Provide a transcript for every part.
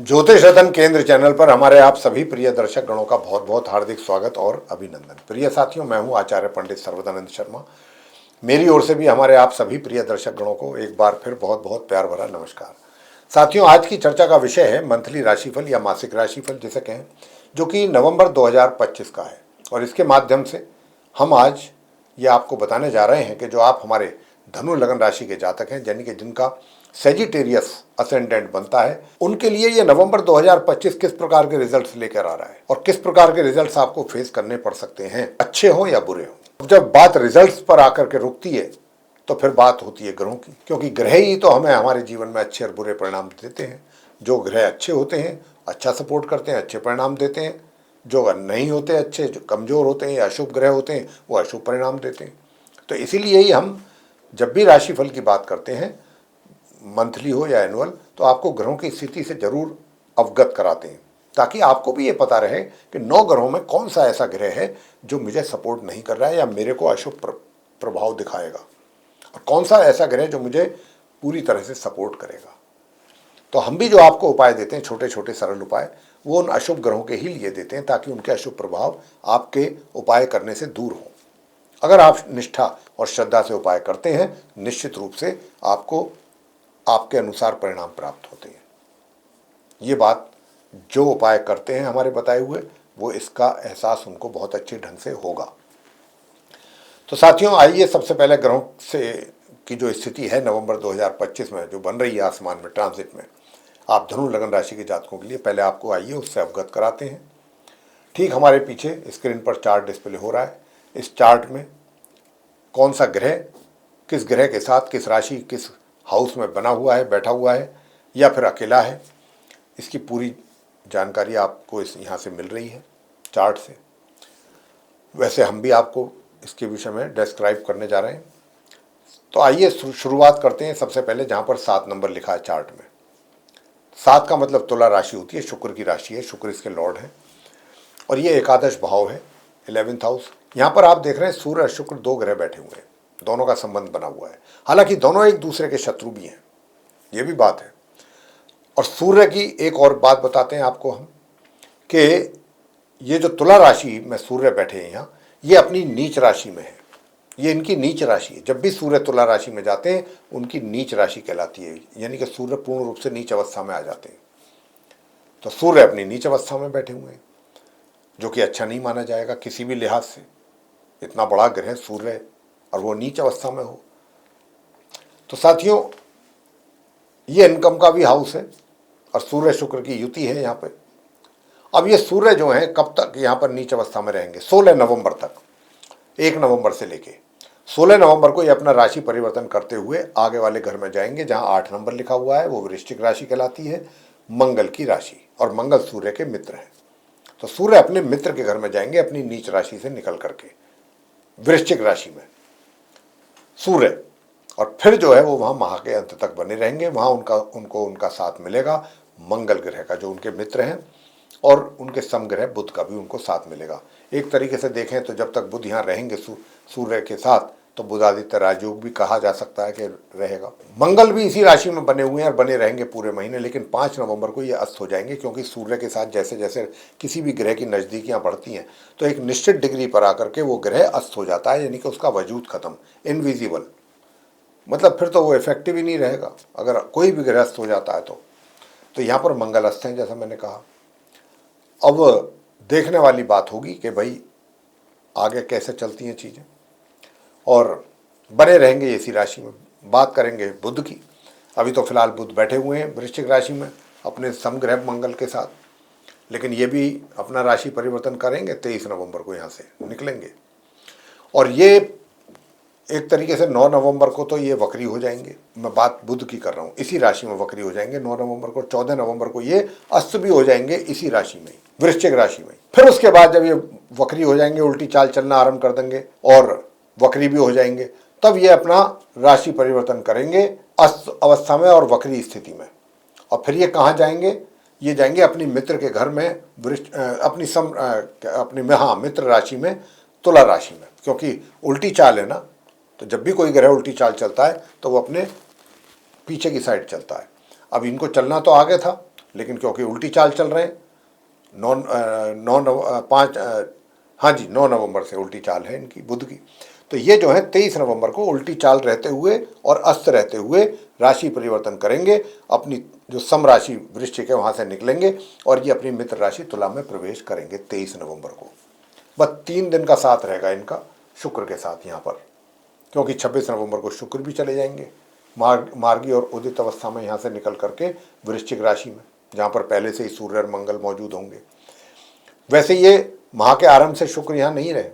ज्योतिष रतन केंद्र चैनल पर हमारे आप सभी प्रिय दर्शक गणों का बहुत बहुत हार्दिक स्वागत और अभिनंदन। प्रिय साथियों, मैं हूं आचार्य पंडित सर्वदानंद शर्मा। मेरी ओर से भी हमारे आप सभी प्रिय दर्शक गणों को एक बार फिर बहुत बहुत प्यार भरा नमस्कार। साथियों, आज की चर्चा का विषय है मंथली राशिफल या मासिक राशिफल जिसे कहें, जो कि नवंबर 2025 का है। और इसके माध्यम से हम आज ये आपको बताने जा रहे हैं कि जो आप हमारे धनु लगन राशि के जातक हैं, यानी कि जिनका सेजिटेरियस असेंडेंट बनता है, उनके लिए ये नवंबर 2025 किस प्रकार के रिजल्ट्स लेकर आ रहा है और किस प्रकार के रिजल्ट्स आपको फेस करने पड़ सकते हैं, अच्छे हो या बुरे हो। जब बात रिजल्ट्स पर आकर के रुकती है तो फिर बात होती है ग्रहों की, क्योंकि ग्रह ही तो हमें हमारे जीवन में अच्छे और बुरे परिणाम देते हैं। जो ग्रह अच्छे होते हैं अच्छा सपोर्ट करते हैं, अच्छे परिणाम देते हैं। जो नहीं होते अच्छे, जो कमजोर होते हैं या अशुभ ग्रह होते हैं, वो अशुभ परिणाम देते हैं। तो इसीलिए ही हम जब भी राशिफल की बात करते हैं, मंथली हो या एनुअल, तो आपको ग्रहों की स्थिति से जरूर अवगत कराते हैं, ताकि आपको भी ये पता रहे कि 9 ग्रहों में कौन सा ऐसा ग्रह है जो मुझे सपोर्ट नहीं कर रहा है या मेरे को अशुभ प्रभाव दिखाएगा, और कौन सा ऐसा ग्रह जो मुझे पूरी तरह से सपोर्ट करेगा। तो हम भी जो आपको उपाय देते हैं, छोटे छोटे सरल उपाय, वो उन अशुभ ग्रहों के ही लिए देते हैं, ताकि उनके अशुभ प्रभाव आपके उपाय करने से दूर हो। अगर आप निष्ठा और श्रद्धा से उपाय करते हैं, निश्चित रूप से आपको आपके अनुसार परिणाम प्राप्त होते हैं। ये बात जो उपाय करते हैं हमारे बताए हुए, वो इसका एहसास उनको बहुत अच्छे ढंग से होगा। तो साथियों, आइए सबसे पहले ग्रहों से की जो स्थिति है नवंबर 2025 में जो बन रही है आसमान में ट्रांजिट में, आप धनु लगन राशि के जातकों के लिए पहले आपको आइए उससे अवगत कराते हैं। ठीक हमारे पीछे स्क्रीन पर चार्ट डिस्प्ले हो रहा है। इस चार्ट में कौन सा ग्रह किस ग्रह के साथ किस राशि किस हाउस में बना हुआ है, बैठा हुआ है या फिर अकेला है, इसकी पूरी जानकारी आपको यहाँ से मिल रही है चार्ट से। वैसे हम भी आपको इसके विषय में डिस्क्राइब करने जा रहे हैं। तो आइए शुरुआत करते हैं सबसे पहले जहाँ पर 7 नंबर लिखा है चार्ट में। 7 का मतलब तुला राशि होती है, शुक्र की राशि है, शुक्र इसके लॉर्ड है और ये एकादश भाव है, 11th हाउस। यहाँ पर आप देख रहे हैं सूर्य और शुक्र 2 ग्रह बैठे हुए हैं, दोनों का संबंध बना हुआ है। हालांकि दोनों एक दूसरे के शत्रु भी हैं, ये भी बात है। और सूर्य की एक और बात बताते हैं आपको हम कि ये जो तुला राशि में सूर्य बैठे हैं यहाँ, ये अपनी नीच राशि में है, ये इनकी नीच राशि है। जब भी सूर्य तुला राशि में जाते हैं उनकी नीच राशि कहलाती है, यानी कि सूर्य पूर्ण रूप से नीच अवस्था में आ जाते हैं। तो सूर्य अपनी नीच अवस्था में बैठे हुए हैं, जो कि अच्छा नहीं माना जाएगा किसी भी लिहाज से। इतना बड़ा ग्रह सूर्य और वो नीच अवस्था में हो। तो साथियों, ये इनकम का भी हाउस है और सूर्य शुक्र की युति है यहाँ पे। अब ये सूर्य जो है कब तक यहाँ पर नीच अवस्था में रहेंगे? 16 नवंबर तक। 1 नवंबर से लेके 16 नवंबर को ये अपना राशि परिवर्तन करते हुए आगे वाले घर में जाएंगे, जहाँ 8 नंबर लिखा हुआ है, वो वृश्चिक राशि कहलाती है, मंगल की राशि, और मंगल सूर्य के मित्र हैं। तो सूर्य अपने मित्र के घर में जाएंगे अपनी नीच राशि से निकल करके वृश्चिक राशि में सूर्य, और फिर जो है वो वहाँ माह के अंत तक बने रहेंगे। वहाँ उनको उनका साथ मिलेगा मंगल ग्रह का, जो उनके मित्र हैं, और उनके समग्रह बुध का भी उनको साथ मिलेगा। एक तरीके से देखें तो जब तक बुध यहाँ रहेंगे सूर्य के साथ, तो बुधादित्य राजयोग भी कहा जा सकता है कि रहेगा। मंगल भी इसी राशि में बने हुए हैं और बने रहेंगे पूरे महीने, लेकिन 5 नवंबर को ये अस्त हो जाएंगे, क्योंकि सूर्य के साथ जैसे जैसे किसी भी ग्रह की नज़दीकियाँ बढ़ती हैं तो एक निश्चित डिग्री पर आकर के वो ग्रह अस्त हो जाता है, यानी कि उसका वजूद खत्म, इनविजिबल। मतलब फिर तो वो इफेक्टिव ही नहीं रहेगा अगर कोई भी ग्रस्त हो जाता है तो यहाँ पर मंगल अस्त हैं, जैसा मैंने कहा। अब देखने वाली बात होगी कि भाई आगे कैसे चलती हैं चीज़ें, और बने रहेंगे इसी राशि में। बात करेंगे बुध की। अभी तो फिलहाल बुध बैठे हुए हैं वृश्चिक राशि में अपने समग्रह मंगल के साथ, लेकिन ये भी अपना राशि परिवर्तन करेंगे, 23 नवंबर को यहाँ से निकलेंगे। और ये एक तरीके से 9 नवंबर को तो ये वक्री हो जाएंगे। मैं बात बुध की कर रहा हूँ, इसी राशि में वक्री हो जाएंगे 9 नवंबर को। 14 नवंबर को ये अस्त भी हो जाएंगे इसी राशि में, वृश्चिक राशि में। फिर उसके बाद जब ये वक्री हो जाएंगे, उल्टी चाल चलना आरंभ कर देंगे और वक्री भी हो जाएंगे, तब ये अपना राशि परिवर्तन करेंगे अस्त अवस्था में और वक्री स्थिति में। और फिर ये कहाँ जाएंगे? ये जाएंगे अपनी मित्र के घर में, अपनी मित्र राशि में, तुला राशि में, क्योंकि उल्टी चाल है ना। तो जब भी कोई ग्रह उल्टी चाल चलता है तो वो अपने पीछे की साइड चलता है। अब इनको चलना तो आगे था, लेकिन क्योंकि उल्टी चाल चल रहे हैं, 9 नवंबर से उल्टी चाल है इनकी बुध की, तो ये जो है 23 नवंबर को उल्टी चाल रहते हुए और अस्त रहते हुए राशि परिवर्तन करेंगे, अपनी जो सम राशि वृश्चिक है वहाँ से निकलेंगे और ये अपनी मित्र राशि तुला में प्रवेश करेंगे 23 नवंबर को। बस 3 दिन का साथ रहेगा इनका शुक्र के साथ यहाँ पर, क्योंकि 26 नवंबर को शुक्र भी चले जाएंगे मार्गी और उदित अवस्था में यहाँ से निकल करके वृश्चिक राशि में, जहाँ पर पहले से ही सूर्य और मंगल मौजूद होंगे। वैसे ये माह के आरंभ से शुक्र यहाँ नहीं रहे,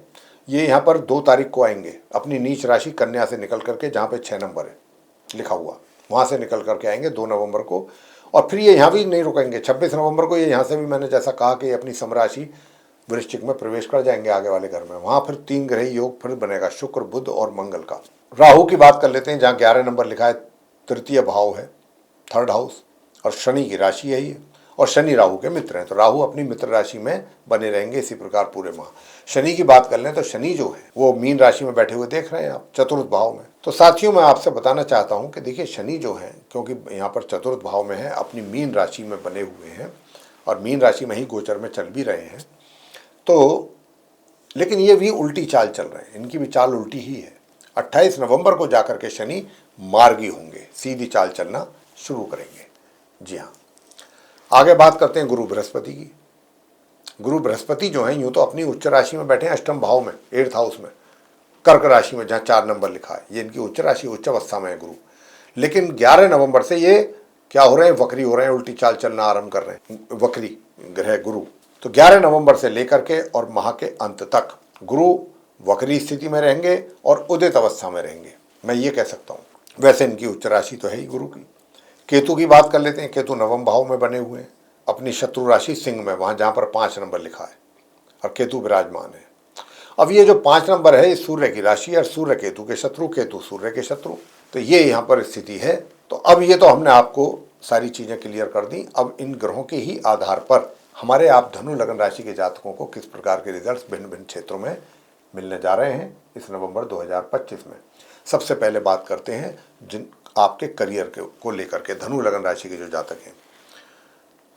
ये यहाँ पर 2 तारीख को आएंगे अपनी नीच राशि कन्या से निकल करके, जहाँ पे 6 नंबर है लिखा हुआ, वहाँ से निकल करके आएंगे 2 नवंबर को। और फिर ये यहाँ भी नहीं रुकेंगे, 26 नवंबर को ये यहाँ से भी मैंने जैसा कहा कि अपनी समराशि वृश्चिक में प्रवेश कर जाएंगे आगे वाले घर में। वहाँ फिर 3 ग्रही योग फिर बनेगा, शुक्र बुध और मंगल का। राहु की बात कर लेते हैं, जहाँ 11 नंबर लिखा है, तृतीय भाव है, 3rd हाउस, और शनि की राशि है ये, और शनि राहु के मित्र हैं, तो राहु अपनी मित्र राशि में बने रहेंगे इसी प्रकार पूरे माह। शनि की बात कर लें तो शनि जो है वो मीन राशि में बैठे हुए देख रहे हैं आप, 4th भाव में। तो साथियों मैं आपसे बताना चाहता हूं कि देखिए शनि जो है, क्योंकि यहाँ पर 4th भाव में है, अपनी मीन राशि में बने हुए हैं और मीन राशि में ही गोचर में चल भी रहे हैं, तो लेकिन ये भी उल्टी चाल चल रहे हैं, इनकी भी चाल उल्टी ही है। 28 नवंबर को जाकर के शनि मार्गी होंगे, सीधी चाल चलना शुरू करेंगे। जी हाँ, आगे बात करते हैं गुरु बृहस्पति की। गुरु बृहस्पति जो है यूं तो अपनी उच्च राशि में बैठे हैं, 8th भाव में, 8th हाउस में, कर्क राशि में, जहाँ 4 नंबर लिखा है, ये इनकी उच्च राशि उच्च अवस्था में है गुरु। लेकिन 11 नवंबर से ये क्या हो रहे हैं, वक्री हो रहे हैं, उल्टी चाल चलना आरंभ कर रहे हैं, वक्री ग्रह गुरु। तो 11 नवंबर से लेकर के और माह के अंत तक गुरु वक्री स्थिति में रहेंगे और उदित अवस्था में रहेंगे, मैं ये कह सकता हूँ। वैसे इनकी उच्च राशि तो है ही गुरु की। केतु की बात कर लेते हैं, केतु 9वें भाव में बने हुए हैं, अपनी शत्रु राशि सिंह में, वहाँ जहाँ पर 5 नंबर लिखा है और केतु विराजमान है। अब ये जो 5 नंबर है, ये सूर्य की राशि और सूर्य केतु के शत्रु, केतु सूर्य के शत्रु, तो ये यहाँ पर स्थिति है। तो अब ये तो हमने आपको सारी चीज़ें क्लियर कर दी। अब इन ग्रहों के ही आधार पर हमारे आप धनु लगन राशि के जातकों को किस प्रकार के रिजल्ट्स भिन्न भिन्न क्षेत्रों में मिलने जा रहे हैं इस नवंबर 2025 में। सबसे पहले बात करते हैं जिन आपके करियर को लेकर के, धनु लगन राशि के जो जातक हैं,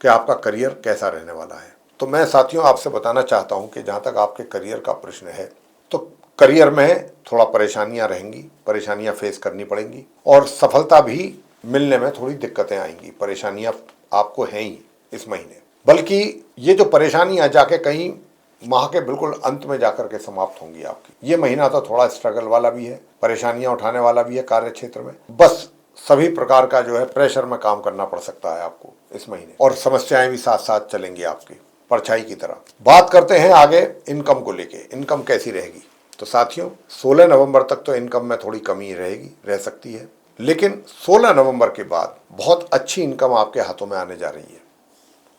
कि आपका करियर कैसा रहने वाला है। तो मैं साथियों आपसे बताना चाहता हूं कि जहां तक आपके करियर का प्रश्न है, तो करियर में थोड़ा परेशानियां रहेंगी, परेशानियां फेस करनी पड़ेंगी और सफलता भी मिलने में थोड़ी दिक्कतें आएंगी। परेशानियां आपको हैं ही इस महीने, बल्कि ये जो परेशानियां जाके कहीं माह के बिल्कुल अंत में जाकर के समाप्त होंगी आपकी। ये महीना तो थोड़ा स्ट्रगल वाला भी है, परेशानियां उठाने वाला भी है कार्य क्षेत्र में। बस सभी प्रकार का जो है प्रेशर में काम करना पड़ सकता है आपको इस महीने, और समस्याएं भी साथ साथ चलेंगी आपकी परछाई की तरह। बात करते हैं आगे इनकम को लेके, इनकम कैसी रहेगी। तो साथियों 16 नवंबर तक तो इनकम में थोड़ी कमी रहेगी, रह सकती है, लेकिन 16 नवंबर के बाद बहुत अच्छी इनकम आपके हाथों में आने जा रही है।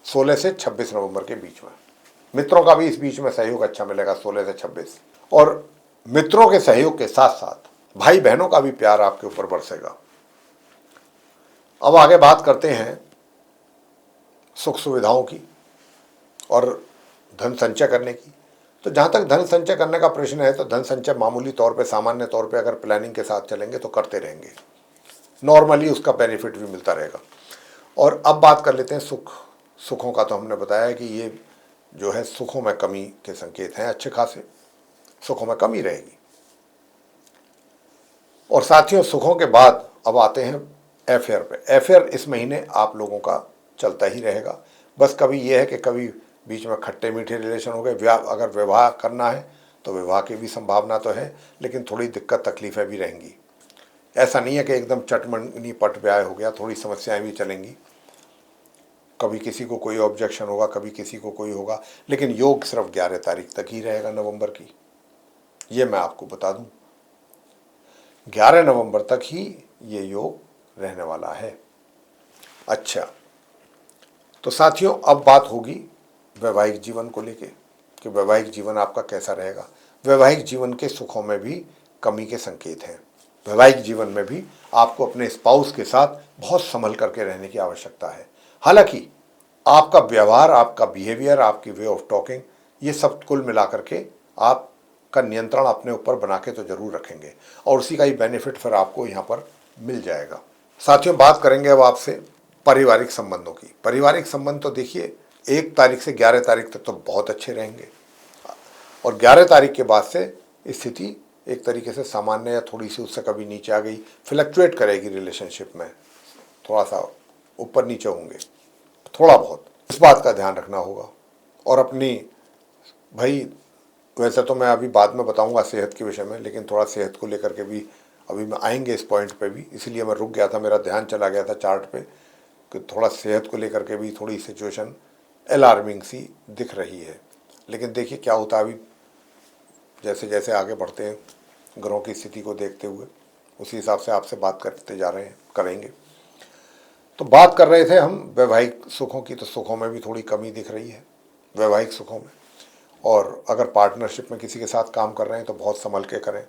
16 से 26 नवंबर के बीच में मित्रों का भी इस बीच में सहयोग अच्छा मिलेगा, 16 से 26, और मित्रों के सहयोग के साथ साथ भाई बहनों का भी प्यार आपके ऊपर बरसेगा। अब आगे बात करते हैं सुख सुविधाओं की और धन संचय करने की। तो जहाँ तक धन संचय करने का प्रश्न है, तो धन संचय मामूली तौर पे, सामान्य तौर पे अगर प्लानिंग के साथ चलेंगे तो करते रहेंगे, नॉर्मली उसका बेनिफिट भी मिलता रहेगा। और अब बात कर लेते हैं सुखों का। तो हमने बताया कि ये जो है सुखों में कमी के संकेत हैं, अच्छे खासे सुखों में कमी रहेगी। और साथियों सुखों के बाद अब आते हैं अफेयर पे। अफेयर इस महीने आप लोगों का चलता ही रहेगा। बस कभी ये है कि कभी बीच में खट्टे मीठे रिलेशन हो गए, अगर विवाह करना है तो विवाह की भी संभावना तो है, लेकिन थोड़ी दिक्कत तकलीफें भी रहेंगी। ऐसा नहीं है कि एकदम चटमंगनी पट ब्याह हो गया, थोड़ी समस्याएं भी चलेंगी। कभी किसी को कोई ऑब्जेक्शन होगा, कभी किसी को कोई होगा, लेकिन योग सिर्फ 11 तारीख तक ही रहेगा नवंबर की, ये मैं आपको बता दूं। 11 नवंबर तक ही ये योग रहने वाला है। अच्छा, तो साथियों अब बात होगी वैवाहिक जीवन को लेके कि वैवाहिक जीवन आपका कैसा रहेगा। वैवाहिक जीवन के सुखों में भी कमी के संकेत हैं। वैवाहिक जीवन में भी आपको अपने स्पाउस के साथ बहुत संभल करके रहने की आवश्यकता है। हालांकि आपका व्यवहार, आपका बिहेवियर, आपकी वे ऑफ टॉकिंग, ये सब कुल मिलाकर के आपका नियंत्रण अपने ऊपर बना के तो जरूर रखेंगे, और उसी का ही बेनिफिट फिर आपको यहाँ पर मिल जाएगा। साथियों बात करेंगे अब आपसे पारिवारिक संबंधों की। पारिवारिक संबंध तो देखिए 1 तारीख से 11 तारीख तक तो बहुत अच्छे रहेंगे और 11 तारीख के बाद से स्थिति एक तरीके से सामान्य या थोड़ी सी उससे कभी नीचे आ गई, फ्लक्चुएट करेगी रिलेशनशिप में, थोड़ा सा ऊपर नीचे होंगे थोड़ा बहुत, इस बात का ध्यान रखना होगा। और अपनी भाई वैसे तो मैं अभी बाद में बताऊंगा सेहत के विषय में, लेकिन थोड़ा सेहत को लेकर के भी अभी मैं आएंगे इस पॉइंट पे भी, इसीलिए मैं रुक गया था, मेरा ध्यान चला गया था चार्ट पे कि थोड़ा सेहत को लेकर के भी थोड़ी सिचुएशन अलार्मिंग सी दिख रही है। लेकिन देखिए क्या होता है अभी, जैसे जैसे आगे बढ़ते हैं ग्रहों की स्थिति को देखते हुए उसी हिसाब से आपसे बात करते जा रहे हैं, करेंगे। तो बात कर रहे थे हम वैवाहिक सुखों की, तो सुखों में भी थोड़ी कमी दिख रही है वैवाहिक सुखों में। और अगर पार्टनरशिप में किसी के साथ काम कर रहे हैं तो बहुत संभल के करें,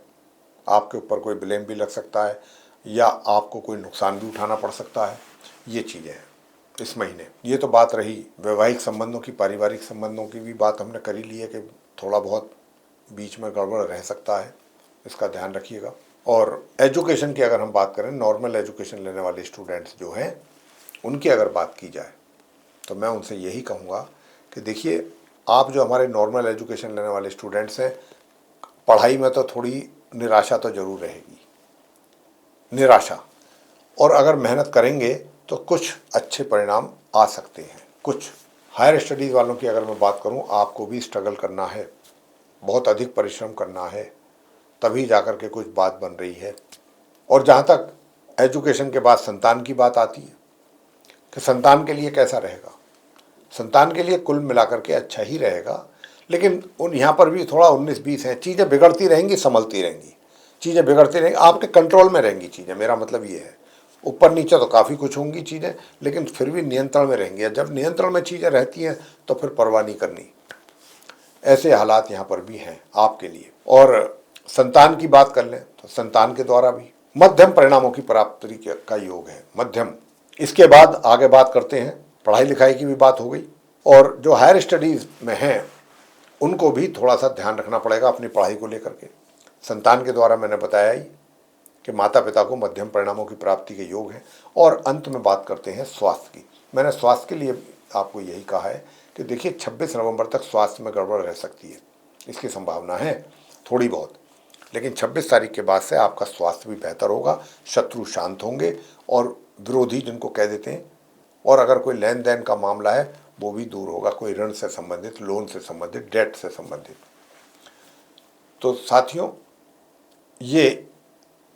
आपके ऊपर कोई ब्लेम भी लग सकता है या आपको कोई नुकसान भी उठाना पड़ सकता है, ये चीज़ें हैं इस महीने। ये तो बात रही वैवाहिक संबंधों की। पारिवारिक संबंधों की भी बात हमने कर ही ली है कि थोड़ा बहुत बीच में गड़बड़ रह सकता है, इसका ध्यान रखिएगा। और एजुकेशन की अगर हम बात करें, नॉर्मल एजुकेशन लेने वाले स्टूडेंट्स जो हैं उनकी अगर बात की जाए तो मैं उनसे यही कहूँगा कि देखिए आप जो हमारे नॉर्मल एजुकेशन लेने वाले स्टूडेंट्स हैं, पढ़ाई में तो थोड़ी निराशा तो ज़रूर रहेगी, निराशा, और अगर मेहनत करेंगे तो कुछ अच्छे परिणाम आ सकते हैं। कुछ हायर स्टडीज़ वालों की अगर मैं बात करूं, आपको भी स्ट्रगल करना है, बहुत अधिक परिश्रम करना है, तभी जाकर के कुछ बात बन रही है। और जहाँ तक एजुकेशन के बाद संतान की बात आती है कि संतान के लिए कैसा रहेगा, संतान के लिए कुल मिलाकर के अच्छा ही रहेगा, लेकिन उन यहाँ पर भी थोड़ा 19-20 हैं, चीज़ें बिगड़ती रहेंगी, संभलती रहेंगी, चीज़ें बिगड़ती रहेंगी, आपके कंट्रोल में रहेंगी चीज़ें, मेरा मतलब ये है। ऊपर नीचे तो काफ़ी कुछ होंगी चीज़ें, लेकिन फिर भी नियंत्रण में रहेंगी। जब नियंत्रण में चीज़ें रहती हैं तो फिर परवाह नहीं करनी, ऐसे हालात यहाँ पर भी हैं आपके लिए। और संतान की बात कर लें तो संतान के द्वारा भी मध्यम परिणामों की प्राप्ति का योग है, मध्यम। इसके बाद आगे बात करते हैं, पढ़ाई लिखाई की भी बात हो गई, और जो हायर स्टडीज़ में हैं उनको भी थोड़ा सा ध्यान रखना पड़ेगा अपनी पढ़ाई को लेकर के। संतान के द्वारा मैंने बताया ही कि माता पिता को मध्यम परिणामों की प्राप्ति के योग हैं। और अंत में बात करते हैं स्वास्थ्य की। मैंने स्वास्थ्य के लिए आपको यही कहा है कि देखिए 26 नवंबर तक स्वास्थ्य में गड़बड़ रह सकती है, इसकी संभावना है थोड़ी बहुत, लेकिन 26 तारीख के बाद से आपका स्वास्थ्य भी बेहतर होगा, शत्रु शांत होंगे और विरोधी जिनको कह देते हैं, और अगर कोई लेन देन का मामला है वो भी दूर होगा, कोई ऋण से संबंधित, लोन से संबंधित, डेट से संबंधित। तो साथियों ये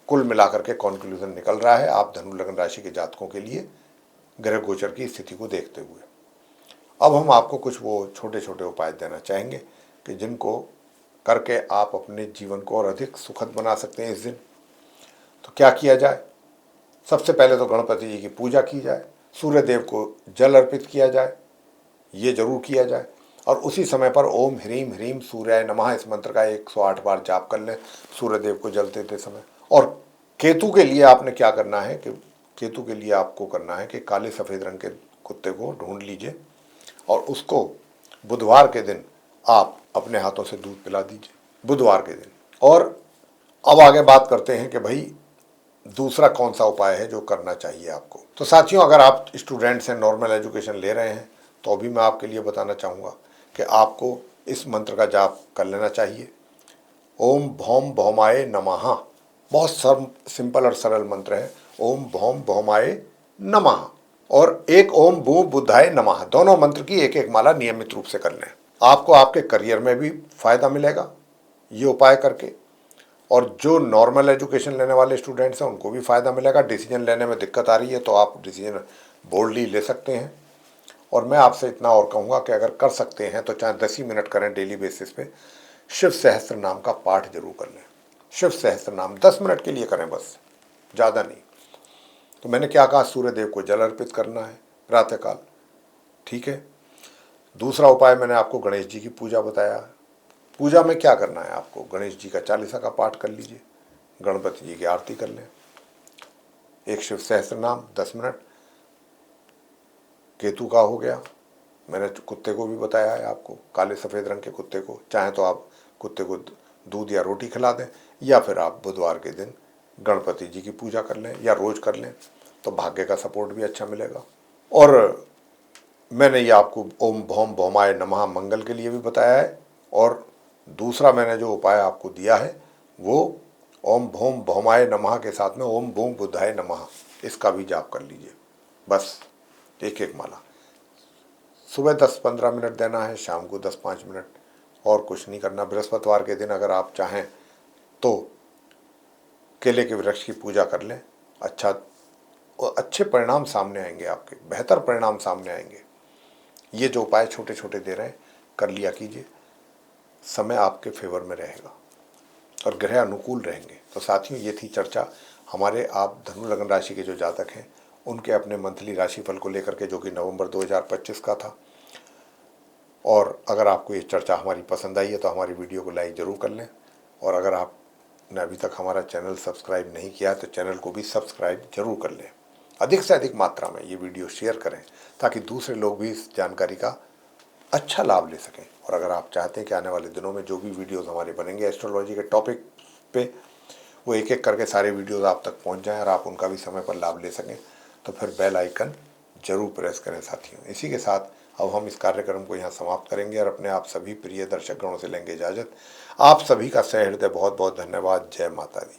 कुल मिलाकर के कॉन्क्लूजन निकल रहा है आप धनु लग्न राशि के जातकों के लिए ग्रह गोचर की स्थिति को देखते हुए। अब हम आपको कुछ वो छोटे छोटे उपाय देना चाहेंगे कि जिनको करके आप अपने जीवन को और अधिक सुखद बना सकते हैं इस दिन। तो क्या किया जाए? सबसे पहले तो गणपति जी की पूजा की जाए, सूर्य देव को जल अर्पित किया जाए, ये जरूर किया जाए। और उसी समय पर ओम ह्रीम ह्रीम सूर्याय नमः इस मंत्र का 108 बार जाप कर लें सूर्य देव को जल देते समय। और केतु के लिए आपने क्या करना है कि केतु के लिए आपको करना है कि काले सफ़ेद रंग के कुत्ते को ढूंढ लीजिए और उसको बुधवार के दिन आप अपने हाथों से दूध पिला दीजिए, बुधवार के दिन। और अब आगे बात करते हैं कि भाई दूसरा कौन सा उपाय है जो करना चाहिए आपको। तो साथियों अगर आप स्टूडेंट्स हैं, नॉर्मल एजुकेशन ले रहे हैं, तो अभी मैं आपके लिए बताना चाहूँगा कि आपको इस मंत्र का जाप कर लेना चाहिए। ओम भौम भौमाय नमः, बहुत सिंपल और सरल मंत्र है। ओम भौम भौमाय नमः और एक ओम भू बुद्धाय नमः, दोनों मंत्र की एक एक माला नियमित रूप से कर लें। आपको आपके करियर में भी फायदा मिलेगा ये उपाय करके, और जो नॉर्मल एजुकेशन लेने वाले स्टूडेंट्स हैं उनको भी फ़ायदा मिलेगा। डिसीजन लेने में दिक्कत आ रही है तो आप डिसीजन बोल्डली ले सकते हैं। और मैं आपसे इतना और कहूँगा कि अगर कर सकते हैं तो चाहे 10 ही मिनट करें डेली बेसिस पे, शिव सहस्त्र नाम का पाठ जरूर कर लें। शिव सहस्त्र नाम 10 मिनट के लिए करें बस, ज़्यादा नहीं। तो मैंने क्या कहा, सूर्य देव को जल अर्पित करना है प्रातःकाल, ठीक है। दूसरा उपाय मैंने आपको गणेश जी की पूजा बताया। पूजा में क्या करना है आपको, गणेश जी का 40 का पाठ कर लीजिए, गणपति जी की आरती कर लें, एक शिव सहस्त्र नाम 10 मिनट। केतु का हो गया, मैंने कुत्ते को भी बताया है आपको, काले सफ़ेद रंग के कुत्ते को, चाहे तो आप कुत्ते को दूध या रोटी खिला दें, या फिर आप बुधवार के दिन गणपति जी की पूजा कर लें या रोज़ कर लें, तो भाग्य का सपोर्ट भी अच्छा मिलेगा। और मैंने ये आपको ओम भौम भौमाय नमः मंगल के लिए भी बताया है, और दूसरा मैंने जो उपाय आपको दिया है वो ओम भौम भौमाय नमः के साथ में ओम भूम बुद्धाय नमः, इसका भी जाप कर लीजिए। बस एक एक माला सुबह 10-15 मिनट देना है, शाम को 10-5 मिनट, और कुछ नहीं करना। बृहस्पतिवार के दिन अगर आप चाहें तो केले के वृक्ष की पूजा कर लें, अच्छे परिणाम सामने आएंगे, आपके बेहतर परिणाम सामने आएंगे। ये जो उपाय छोटे छोटे दे रहे हैं कर लिया कीजिए, समय आपके फेवर में रहेगा और ग्रह अनुकूल रहेंगे। तो साथियों, ये थी चर्चा हमारे आप धनु लग्न राशि के जो जातक हैं उनके अपने मंथली राशिफल को लेकर के, जो कि नवंबर 2025 का था। और अगर आपको ये चर्चा हमारी पसंद आई है तो हमारी वीडियो को लाइक ज़रूर कर लें, और अगर आपने अभी तक हमारा चैनल सब्सक्राइब नहीं किया तो चैनल को भी सब्सक्राइब जरूर कर लें। अधिक से अधिक मात्रा में ये वीडियो शेयर करें ताकि दूसरे लोग भी इस जानकारी का अच्छा लाभ ले सकें। और अगर आप चाहते हैं कि आने वाले दिनों में जो भी वीडियोस हमारे बनेंगे एस्ट्रोलॉजी के टॉपिक पे, वो एक एक करके सारे वीडियोस आप तक पहुंच जाएं और आप उनका भी समय पर लाभ ले सकें, तो फिर बेल आइकन जरूर प्रेस करें साथियों। इसी के साथ अब हम इस कार्यक्रम को यहाँ समाप्त करेंगे और अपने आप सभी प्रिय दर्शक गणों से लेंगे इजाज़त। आप सभी का सहृदय बहुत बहुत धन्यवाद। जय माता दी।